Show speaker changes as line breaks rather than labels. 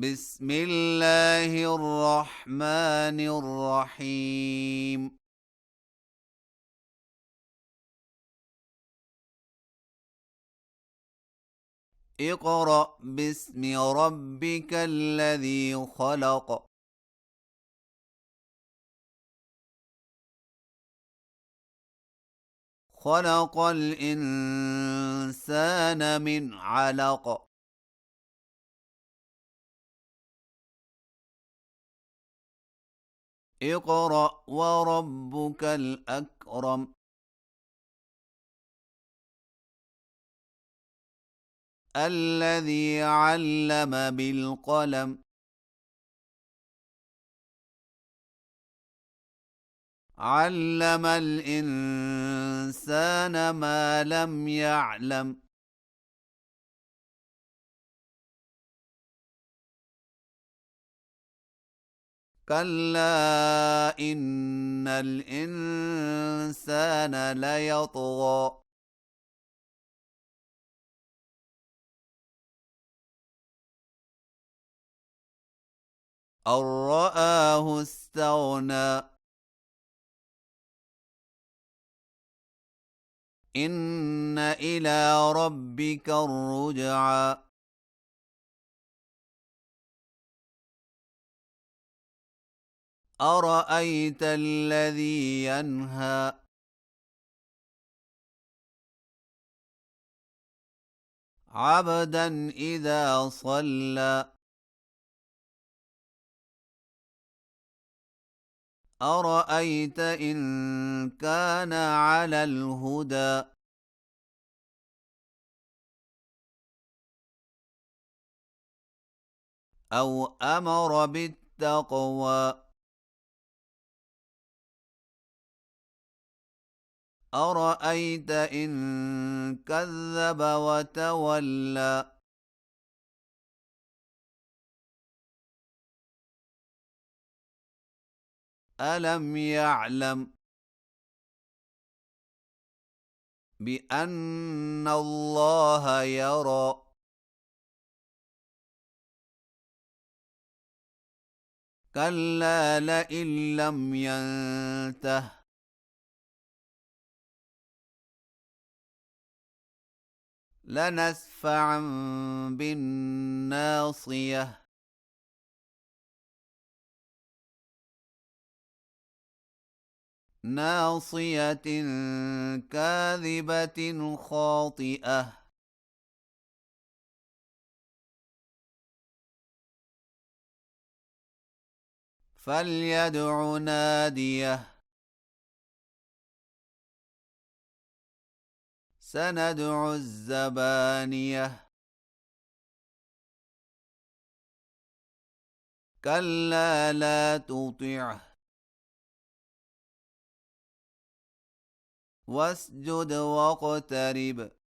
بسم الله الرحمن الرحيم. اقرأ باسم ربك الذي خلق. خلق الإنسان من علق. اقرأ وربك الأكرم الذي علم بالقلم. علم الإنسان ما لم يعلم. كلا إن الإنسان ليطغى أن رآه استغنى. إن إلى ربك الرجعى. أرأيت الذي ينهى عبدا إذا صلى. أرأيت إن كان على الهدى أو أمر بالتقوى. أرأيت إن كذب وتولى. ألم يعلم بأن الله يرى. كلا لئن لم ينته لنسفعا بالناصية. ناصية كاذبة خاطئة. فليدع ناديه. سندع الزبانية. كلا لا تطعه واسجد واقترب.